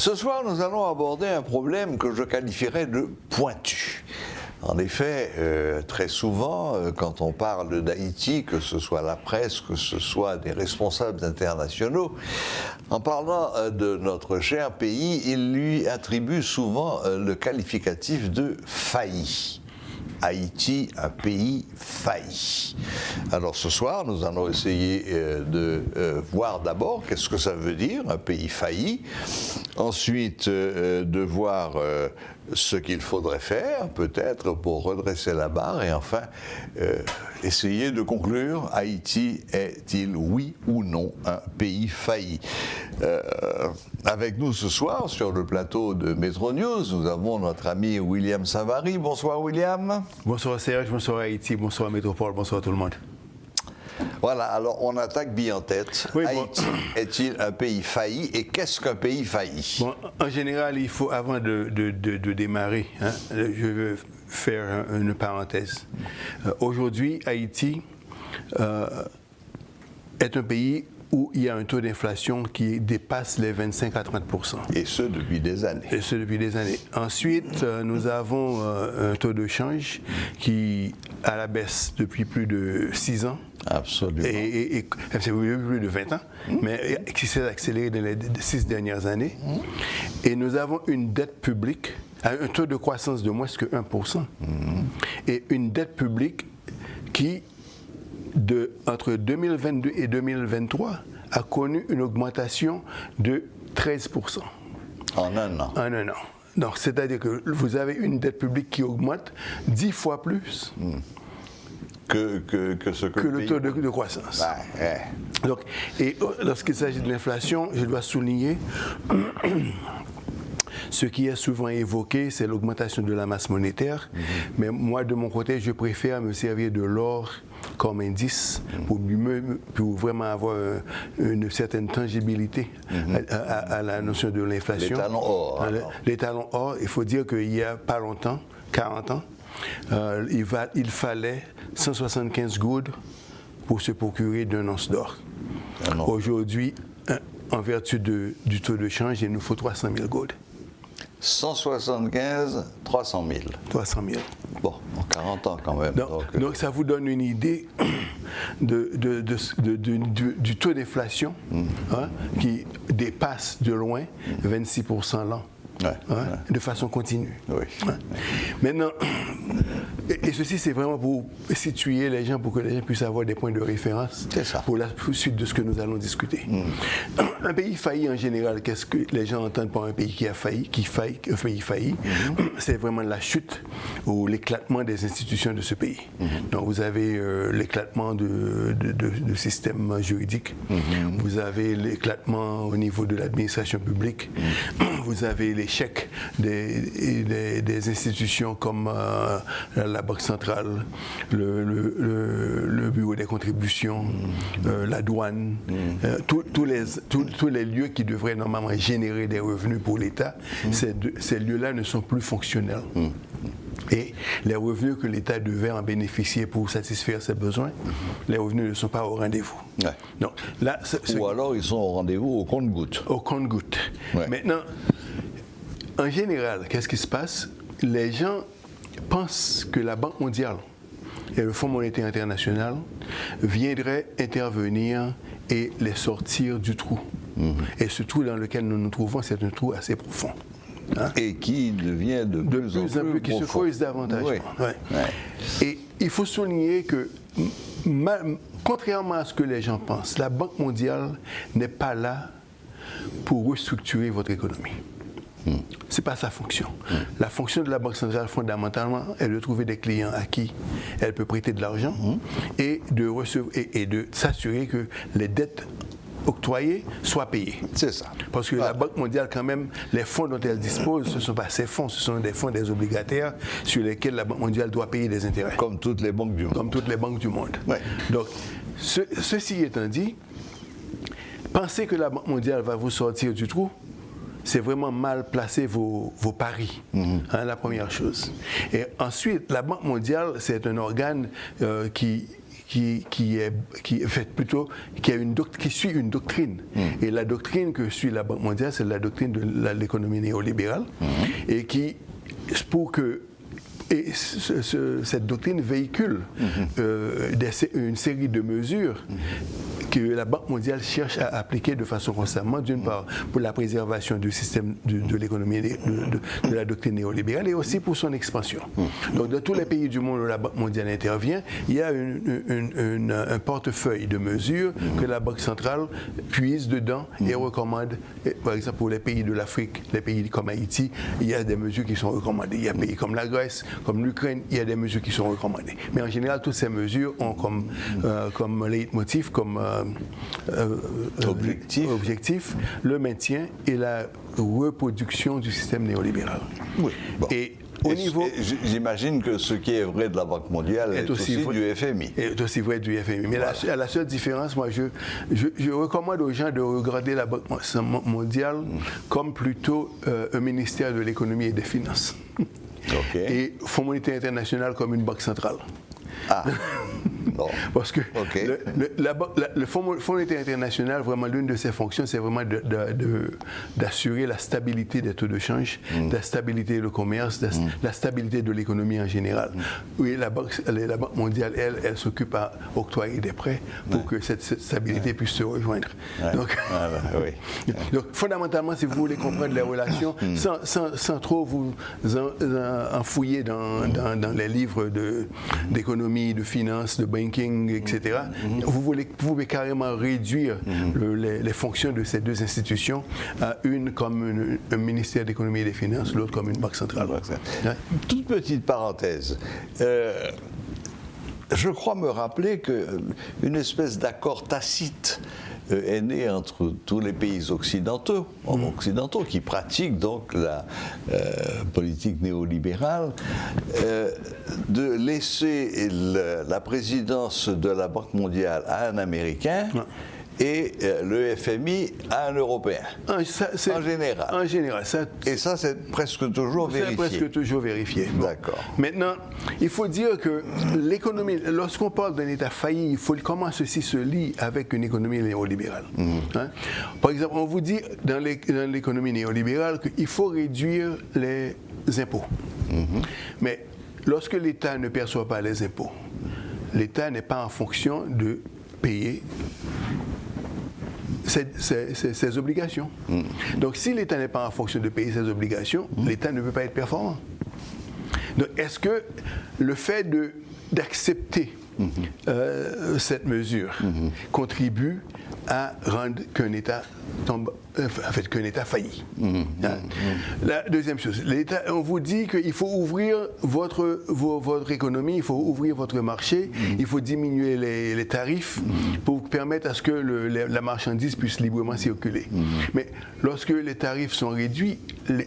Ce soir, nous allons aborder un problème que je qualifierais de pointu. En effet, très souvent, quand on parle d'Haïti, que ce soit la presse, que ce soit des responsables internationaux, en parlant de notre cher pays, ils lui attribuent souvent le qualificatif de failli. Haïti, un pays failli. Alors ce soir, nous allons essayer de voir d'abord qu'est-ce que ça veut dire, un pays failli. Ensuite, de voir ce qu'il faudrait faire, peut-être, pour redresser la barre. Et enfin, essayer de conclure, Haïti est-il, oui ou non, un pays failli? Avec nous ce soir, sur le plateau de Metro News, nous avons notre ami William Savary. Bonsoir William. Bonsoir Serge, bonsoir Haïti, bonsoir Métropole, bonsoir tout le monde. Voilà, alors on attaque bien en tête. Oui, Haïti est-il un pays failli et qu'est-ce qu'un pays failli? Bon, en général, il faut, avant de démarrer, je veux faire une parenthèse. Aujourd'hui, Haïti est un pays où il y a un taux d'inflation qui dépasse les 25 à 30%. Et ce, depuis des années. Et ce, depuis des années. Ensuite, nous avons un taux de change qui est à la baisse depuis plus de 6 ans. Absolument. Et c'est plus de 20 ans, mais qui s'est accéléré dans les 6 dernières années. Et nous avons une dette publique, un taux de croissance de moins que 1%. Et une dette publique qui, entre 2022 et 2023, a connu une augmentation de 13%. En un an. En un an. Donc, c'est-à-dire que vous avez une dette publique qui augmente 10 fois plus que le taux de croissance. Donc, et lorsqu'il s'agit de l'inflation, je dois souligner ce qui est souvent évoqué, c'est l'augmentation de la masse monétaire. Mais moi, de mon côté, je préfère me servir de l'or comme indice pour vraiment avoir une certaine tangibilité à la notion de l'inflation. Les talons or. Les talons or, il faut dire qu'il n'y a pas longtemps, 40 ans, il fallait 175 goudes pour se procurer d'une once d'or. Aujourd'hui, en vertu du taux de change, il nous faut 300 000 goudes. 175, 300 000. 300 000. Bon, en 40 ans quand même. Donc ça vous donne une idée du taux d'inflation qui dépasse de loin 26% l'an. De façon continue. Oui. Maintenant, et ceci c'est vraiment pour situer les gens, pour que les gens puissent avoir des points de référence pour la suite de ce que nous allons discuter. Un pays failli en général, qu'est-ce que les gens entendent par un pays qui a failli, un pays failli? C'est vraiment la chute ou l'éclatement des institutions de ce pays. Donc vous avez l'éclatement de système juridique, vous avez l'éclatement au niveau de l'administration publique, vous avez l'échec des institutions comme la Banque centrale, le Bureau des contributions, la douane, tous les lieux qui devraient normalement générer des revenus pour l'État, ces lieux-là ne sont plus fonctionnels. Et les revenus que l'État devait en bénéficier pour satisfaire ses besoins, les revenus ne sont pas au rendez-vous. Donc, là, ou alors ils sont au rendez-vous au compte-gouttes. Au compte-gouttes. Maintenant, en général, qu'est-ce qui se passe? Les gens pensent que la Banque mondiale et le Fonds monétaire international viendraient intervenir et les sortir du trou. Et ce trou dans lequel nous nous trouvons, c'est un trou assez profond. Et qui devient de plus en plus qui se creuse davantage. Et il faut souligner que, contrairement à ce que les gens pensent, la Banque mondiale n'est pas là pour restructurer votre économie. Ce n'est pas sa fonction. La fonction de la Banque centrale, fondamentalement, est de trouver des clients à qui elle peut prêter de l'argent et de s'assurer que les dettes octroyées soient payées. C'est ça. Parce que la Banque mondiale, quand même, les fonds dont elle dispose, ce ne sont pas ses fonds, ce sont des fonds des obligataires sur lesquels la Banque mondiale doit payer des intérêts. Comme toutes les banques du monde. Comme toutes les banques du monde. Donc, ceci étant dit, penser que la Banque mondiale va vous sortir du trou, c'est vraiment mal placer vos paris, la première chose. Et ensuite, la Banque mondiale, c'est un organe qui qui suit une doctrine. Et la doctrine que suit la Banque mondiale, c'est la doctrine de l'économie néolibérale, et qui, pour que cette doctrine véhicule une série de mesures que la Banque mondiale cherche à appliquer de façon constamment, d'une part pour la préservation du système de l'économie de la doctrine néolibérale, et aussi pour son expansion. Donc dans tous les pays du monde où la Banque mondiale intervient, il y a un portefeuille de mesures que la Banque centrale puise dedans et recommande. Par exemple, pour les pays de l'Afrique, les pays comme Haïti, il y a des mesures qui sont recommandées. Il y a des pays comme la Grèce, comme l'Ukraine, il y a des mesures qui sont recommandées. Mais en général, toutes ces mesures ont comme leitmotiv, comme objectif, le maintien et la reproduction du système néolibéral. Oui. Bon. Et au niveau... J'imagine que ce qui est vrai de la Banque mondiale est aussi du FMI. Est aussi vrai du FMI. Mais voilà. La seule différence, moi, je recommande aux gens de regarder la Banque mondiale comme plutôt un ministère de l'économie et des finances. Et Fonds monétaire international comme une banque centrale. Ah. Bon. Parce que le Fonds monétaire international, vraiment, l'une de ses fonctions, c'est vraiment d'assurer la stabilité des taux de change, la stabilité du commerce, la stabilité de l'économie en général. Oui, la Banque mondiale, elle s'occupe à octroyer des prêts pour que cette stabilité puisse se rejoindre. Donc, donc, fondamentalement, si vous voulez comprendre les relations, sans trop vous enfouiller dans les livres d'économie, de finance, de banking, etc., vous pouvez carrément réduire les fonctions de ces deux institutions à une comme un ministère d'économie et des finances, l'autre comme une banque centrale. Toute petite parenthèse. Je crois me rappeler qu'une espèce d'accord tacite est né entre tous les pays occidentaux qui pratiquent donc la politique néolibérale, de laisser la présidence de la Banque mondiale à un Américain et le FMI à un Européen, en général. En général. Et ça, c'est presque toujours vérifié. C'est presque toujours vérifié. Bon. D'accord. Maintenant, il faut dire que l'économie, lorsqu'on parle d'un État failli, il faut comment ceci se lie avec une économie néolibérale. Par exemple, on vous dit dans l'économie néolibérale qu'il faut réduire les impôts. Mais lorsque l'État ne perçoit pas les impôts, l'État n'est pas en fonction de payer ses obligations. Donc, si l'État n'est pas en fonction de payer ses obligations, l'État ne peut pas être performant. Donc, est-ce que le fait d'accepter cette mesure contribue à rendre qu'un État tombe, qu'un État faillit? La deuxième chose, l'État, on vous dit qu'il faut ouvrir votre économie, il faut ouvrir votre marché, il faut diminuer les tarifs pour permettre à ce que la marchandise puisse librement circuler. Mais lorsque les tarifs sont réduits,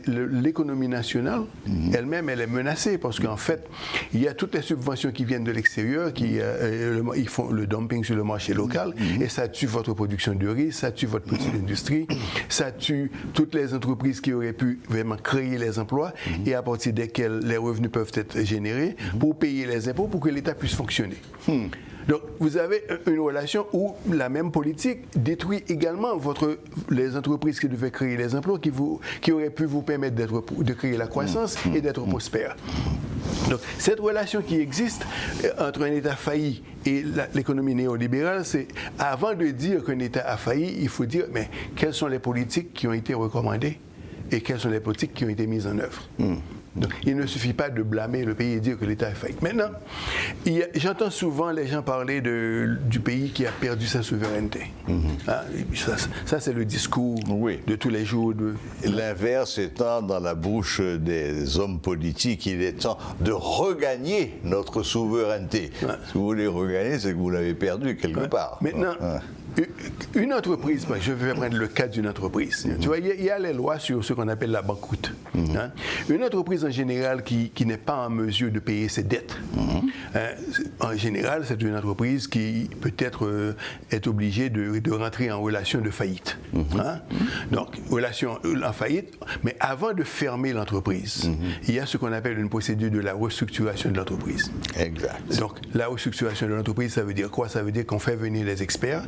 l'économie nationale elle-même, elle est menacée parce qu'en fait, il y a toutes les subventions qui viennent de l'extérieur, ils font le dumping sur le marché local et ça tue votre production de riz, ça tue votre petite industrie, ça tue toutes les entreprises qui auraient pu vraiment créer les emplois et à partir desquels les revenus peuvent être générés pour payer les impôts pour que l'État puisse fonctionner. Donc, vous avez une relation où la même politique détruit également les entreprises qui devaient créer les emplois, qui auraient pu vous permettre de créer la croissance et d'être prospère. Donc, cette relation qui existe entre un État failli et l'économie néolibérale, c'est avant de dire qu'un État a failli, il faut dire, mais quelles sont les politiques qui ont été recommandées et quelles sont les politiques qui ont été mises en œuvre. Donc, il ne suffit pas de blâmer le pays et dire que l'État est failli. Maintenant, j'entends souvent les gens parler du pays qui a perdu sa souveraineté. Ça c'est le discours de tous les jours. L'inverse étant dans la bouche des hommes politiques, il est temps de regagner notre souveraineté. Si vous voulez regagner, c'est que vous l'avez perdu quelque part. Maintenant, une entreprise, je vais prendre le cas d'une entreprise. Tu vois, il y a les lois sur ce qu'on appelle la banqueroute. Hein? Une entreprise en général qui n'est pas en mesure de payer ses dettes, en général, c'est une entreprise qui peut-être est obligée de rentrer en relation de faillite. Hein? Donc, relation en faillite, mais avant de fermer l'entreprise, il y a ce qu'on appelle une procédure de la restructuration de l'entreprise. Exact. Donc, la restructuration de l'entreprise, ça veut dire quoi? Ça veut dire qu'on fait venir les experts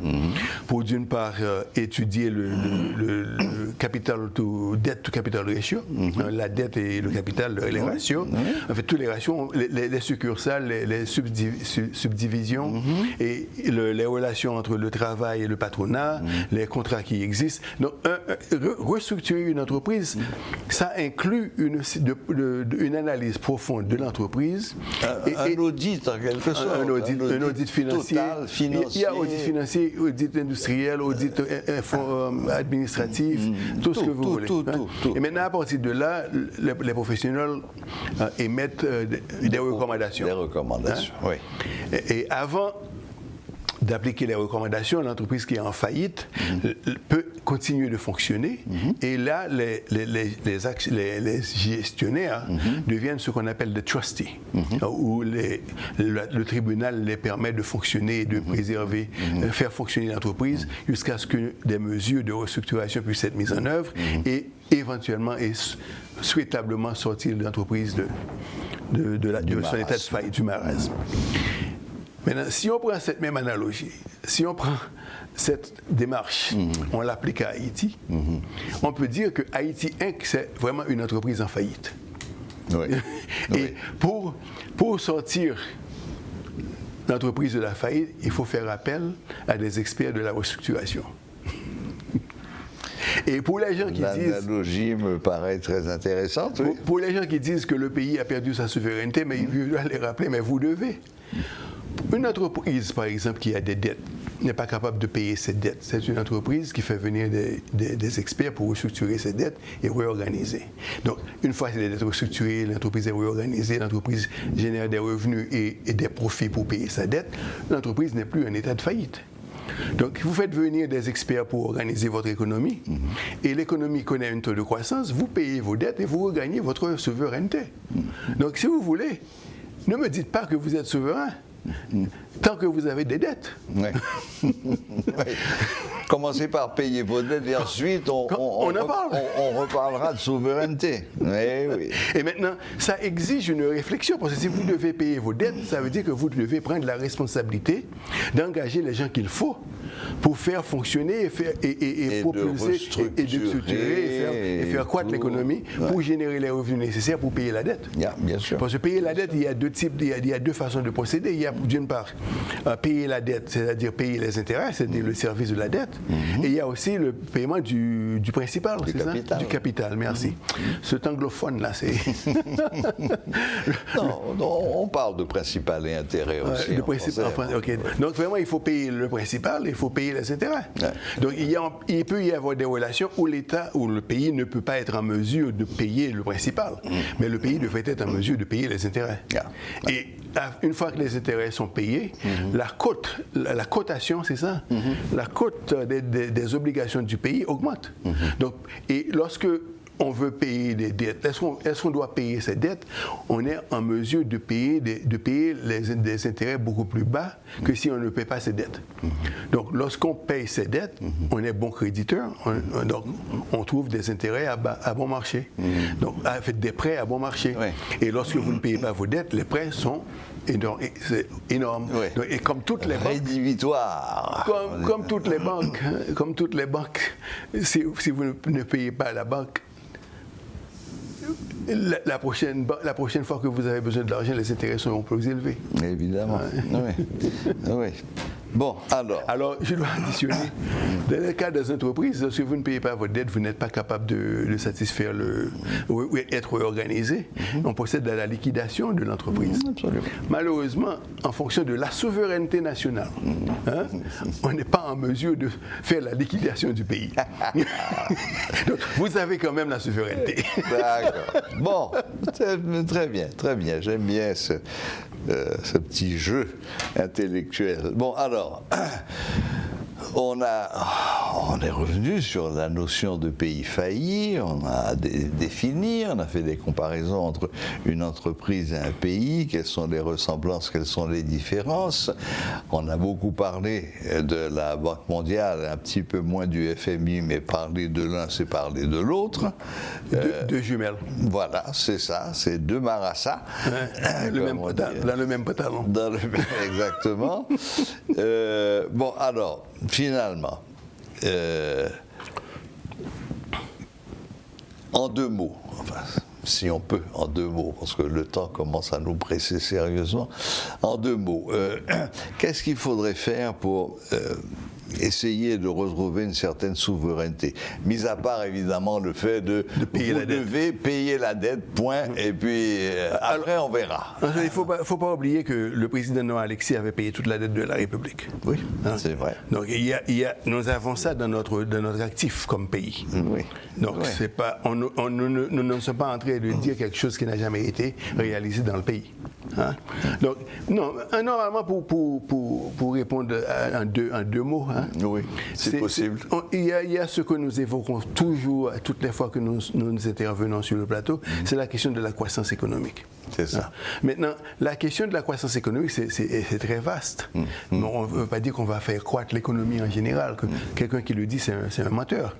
pour, d'une part, étudier le capital to debt to capital ratio, la dette et le capital, les ratios. En fait, tous les ratios, les succursales, les subdivisions et les relations entre le travail et le patronat, les contrats qui existent. Donc, restructurer une entreprise, ça inclut une analyse profonde de l'entreprise. Un audit, en quelque sorte. Un audit financier. Total, financier. Il y a audit financier, audit industriel, audit administratif, tout ce que vous voulez. Et maintenant, à partir de là, les professionnels émettent des recommandations. Des recommandations, oui. Et avant d'appliquer les recommandations, l'entreprise qui est en faillite peut continuer de fonctionner. Et là, les gestionnaires deviennent ce qu'on appelle des trustees, où le tribunal les permet de fonctionner et de préserver, faire fonctionner l'entreprise jusqu'à ce que des mesures de restructuration puissent être mises en œuvre et éventuellement et souhaitablement sortir l'entreprise de son état de faillite, du marasme. Maintenant, si on prend cette même analogie, si on prend cette démarche, on l'applique à Haïti, on peut dire que Haïti Inc., c'est vraiment une entreprise en faillite. Oui. Et pour sortir l'entreprise de la faillite, il faut faire appel à des experts de la restructuration. Et pour les gens qui disent... L'analogie me paraît très intéressante. Oui. Pour les gens qui disent que le pays a perdu sa souveraineté, mais il doit les rappeler, mais vous devez. Une entreprise, par exemple, qui a des dettes, n'est pas capable de payer ses dettes. C'est une entreprise qui fait venir des experts pour restructurer ses dettes et réorganiser. Donc, une fois que les dettes restructurées, l'entreprise est réorganisée, l'entreprise génère des revenus et des profits pour payer sa dette, l'entreprise n'est plus en état de faillite. Donc, vous faites venir des experts pour organiser votre économie, et l'économie connaît un taux de croissance, vous payez vos dettes et vous regagnez votre souveraineté. Donc, si vous voulez, ne me dites pas que vous êtes souverain tant que vous avez des dettes. Oui. Oui. Commencez par payer vos dettes et ensuite on reparlera de souveraineté. Oui. Et maintenant, ça exige une réflexion, parce que si vous devez payer vos dettes, ça veut dire que vous devez prendre la responsabilité d'engager les gens qu'il faut pour faire fonctionner et propulser et de structurer et faire croître l'économie pour générer les revenus nécessaires pour payer la dette. Bien sûr. Parce que payer la dette, il y a deux types, il y a deux façons de procéder. Il y a d'une part payer la dette, c'est-à-dire payer les intérêts, c'est-à-dire le service de la dette. Et il y a aussi le paiement du principal, c'est ça? Du capital, merci. Cet anglophone-là, c'est... non, on parle de principal et intérêt aussi. De principal, enfin, okay. Donc vraiment, il faut payer le principal et il faut payer les intérêts. Donc il peut y avoir des relations où l'État, où le pays ne peut pas être en mesure de payer le principal, mais le pays devrait être en mesure de payer les intérêts. Et une fois que les intérêts sont payés, la cotation, c'est ça, la cote des obligations du pays augmente. Donc, et lorsque on veut payer des dettes, est-ce qu'on doit payer ces dettes? On est en mesure de payer des intérêts beaucoup plus bas que si on ne paie pas ces dettes. Donc, lorsqu'on paye ces dettes, on est bon créditeur, donc on trouve des intérêts à bon marché. Donc, faites des prêts à bon marché. Et lorsque vous ne payez pas vos dettes, les prêts sont c'est énorme. Donc, et comme toutes les banques, rédhibitoire. Comme toutes les banques, si vous ne payez pas à la banque, la prochaine fois que vous avez besoin de l'argent, les intérêts seront plus élevés. Évidemment. Oui. Bon, alors, je dois additionner. Dans le cas des entreprises, si vous ne payez pas votre dette, vous n'êtes pas capable de satisfaire être organisé. On procède à la liquidation de l'entreprise. Malheureusement, en fonction de la souveraineté nationale, on n'est pas en mesure de faire la liquidation du pays. Donc, vous avez quand même la souveraineté. D'accord. Bon, très bien. J'aime bien ce petit jeu intellectuel. Bon, alors, On est revenu sur la notion de pays failli, on a défini, on a fait des comparaisons entre une entreprise et un pays, quelles sont les ressemblances, quelles sont les différences. On a beaucoup parlé de la Banque mondiale, un petit peu moins du FMI, mais parler de l'un, c'est parler de l'autre. Deux jumelles. Voilà, c'est ça, c'est deux marassas. Dans le même pantalon. Exactement. Bon, alors, finalement, en deux mots, enfin, si on peut, en deux mots, parce que le temps commence à nous presser sérieusement, en deux mots, qu'est-ce qu'il faudrait faire pour essayer de retrouver une certaine souveraineté, mis à part évidemment le fait de payer vous devez payer la dette, point, et puis après on verra. Il ne faut pas oublier que le président Noah Alexis avait payé toute la dette de la République. Oui, c'est vrai. Donc nous avons ça dans notre actif comme pays. Oui. Donc c'est pas, nous ne sommes pas en train de dire quelque chose qui n'a jamais été réalisé dans le pays. Hein? Donc, non, normalement, pour répondre en deux mots, hein, oui, c'est possible. Il y a ce que nous évoquons toujours, toutes les fois que nous intervenons sur le plateau, c'est la question de la croissance économique. C'est ça. Maintenant, la question de la croissance économique, c'est très vaste. On ne veut pas dire qu'on va faire croître l'économie en général. Quelqu'un qui le dit, c'est un menteur.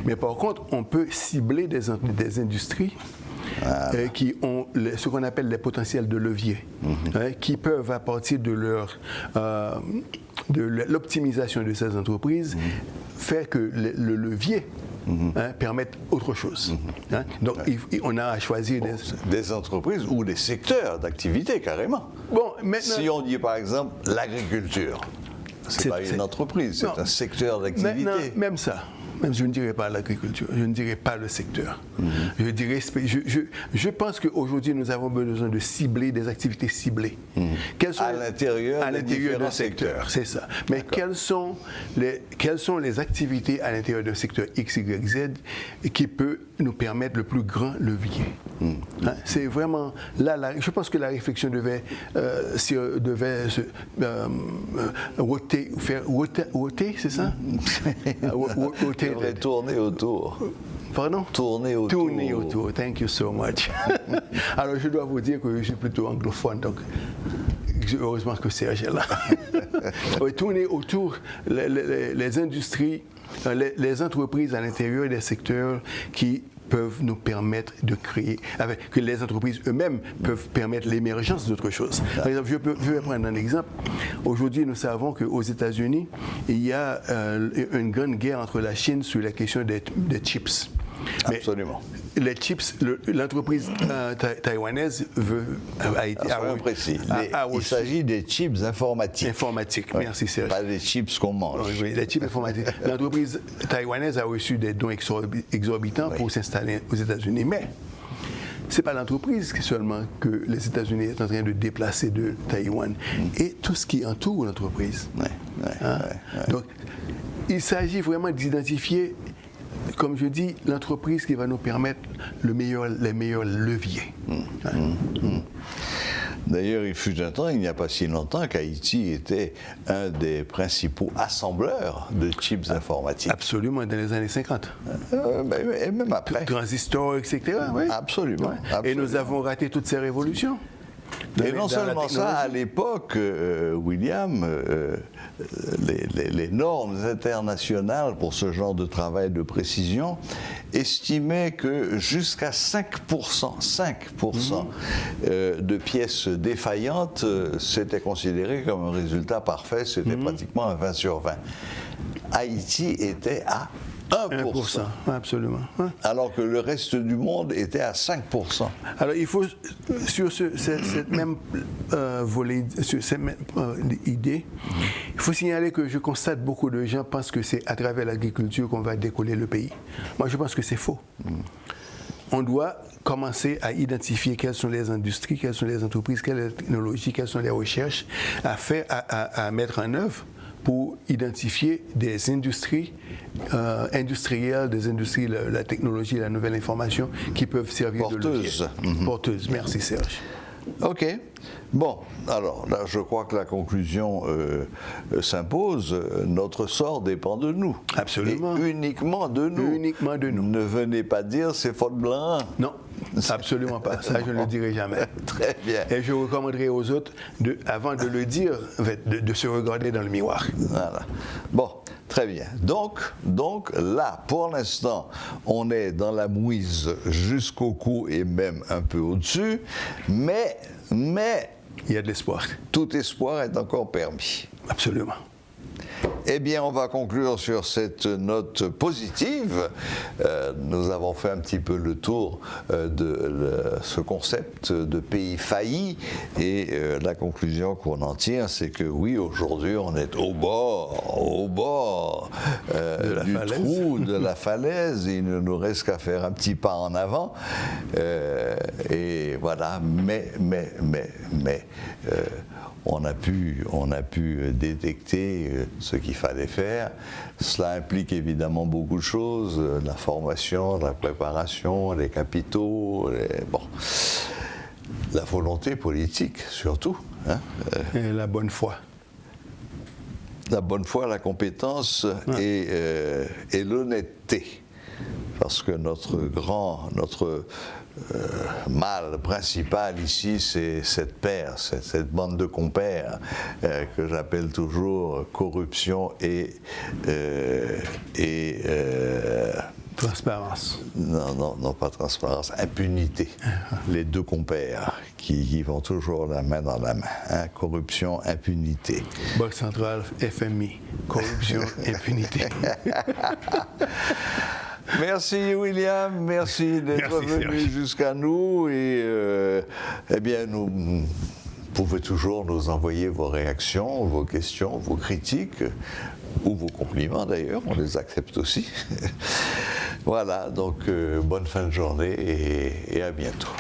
Mais par contre, on peut cibler des industries qui ont ce qu'on appelle les potentiels de levier, qui peuvent, à partir de l'optimisation de ces entreprises, faire que le levier permette autre chose. Donc, on a à choisir des entreprises ou des secteurs d'activité, carrément. Bon, maintenant, si on dit, par exemple, l'agriculture, c'est pas une entreprise, c'est un secteur d'activité. Même ça. Même je ne dirais pas l'agriculture, je ne dirais pas le secteur. Je pense qu'aujourd'hui, nous avons besoin de cibler des activités ciblées. À l'intérieur d'un secteur, c'est ça. Mais quelles sont les activités à l'intérieur d'un secteur X, Y, Z qui peut nous permettre le plus grand levier? C'est vraiment là, je pense que la réflexion devait roter, c'est ça? Tourner autour. Pardon? Tourner autour. Thank you so much. Alors, je dois vous dire que je suis plutôt anglophone, donc heureusement que Serge est là. Tourner autour les industries, les entreprises à l'intérieur des secteurs qui peuvent nous permettre de créer, que les entreprises eux-mêmes peuvent permettre l'émergence d'autres choses. Par exemple, je vais prendre un exemple. Aujourd'hui, nous savons qu'aux États-Unis, il y a une grande guerre entre la Chine sur la question des chips. Absolument. Les chips, l'entreprise taïwanaise a été précis. Il s'agit des chips informatiques. Informatiques, merci Serge. Pas des chips qu'on mange. Oui, les chips informatiques. L'entreprise taïwanaise a reçu des dons exorbitants pour s'installer aux États-Unis. Mais ce n'est pas l'entreprise seulement que les États-Unis sont en train de déplacer de Taïwan, et tout ce qui entoure l'entreprise. Donc, il s'agit vraiment d'identifier, comme je dis, l'entreprise qui va nous permettre les meilleurs leviers. D'ailleurs, il fut un temps, il n'y a pas si longtemps, qu'Haïti était un des principaux assembleurs de chips informatiques. Absolument, dans les années 50. Et même après. Transistors, etc. Oui. Absolument. Et nous avons raté toutes ces révolutions. Et non seulement ça, à l'époque, William, les normes internationales pour ce genre de travail de précision estimaient que jusqu'à 5% de pièces défaillantes, c'était considéré comme un résultat parfait, c'était pratiquement un 20 sur 20. Haïti était à 1%. Absolument. Alors que le reste du monde était à 5%. Alors il faut, sur cette même volet, sur cette même idée, il faut signaler que je constate beaucoup de gens pensent que c'est à travers l'agriculture qu'on va décoller le pays. Moi je pense que c'est faux. On doit commencer à identifier quelles sont les industries, quelles sont les entreprises, quelles sont les technologies, quelles sont les recherches à faire, à mettre en œuvre pour identifier des industries industrielles, des industries, la technologie, la nouvelle information qui peuvent servir de levier. Porteuses, merci Serge. Ok. Bon, alors là, je crois que la conclusion s'impose. Notre sort dépend de nous. Absolument. Et uniquement de nous. Uniquement de nous. Ne venez pas dire c'est faute blanc. Non, absolument pas. Ça, je ne le dirai jamais. Très bien. Et je recommanderai aux autres, avant de le dire, de se regarder dans le miroir. Voilà. Bon. Très bien. Donc là, pour l'instant, on est dans la mouise jusqu'au cou et même un peu au-dessus, mais il y a de l'espoir. Tout espoir est encore permis. Absolument. Eh bien, on va conclure sur cette note positive. Nous avons fait un petit peu le tour de ce concept de pays failli et la conclusion qu'on en tire, c'est que oui, aujourd'hui, on est au bord du trou de la falaise. Il ne nous reste qu'à faire un petit pas en avant. Et voilà, mais on a pu détecter ce qu'il fallait faire. Cela implique évidemment beaucoup de choses, la formation, la préparation, les capitaux, la volonté politique surtout. Hein. Et la bonne foi. La bonne foi, la compétence et l'honnêteté. Parce que notre mal principal ici, c'est cette paire, cette bande de compères que j'appelle toujours corruption et transparence. Non, pas transparence, impunité. Les deux compères qui vont toujours la main dans la main. Hein? Corruption, impunité. Banque centrale, FMI, corruption, impunité. Merci William, merci d'être venu jusqu'à nous et eh bien vous pouvez toujours nous envoyer vos réactions, vos questions, vos critiques ou vos compliments d'ailleurs, on les accepte aussi. Voilà, donc bonne fin de journée et à bientôt.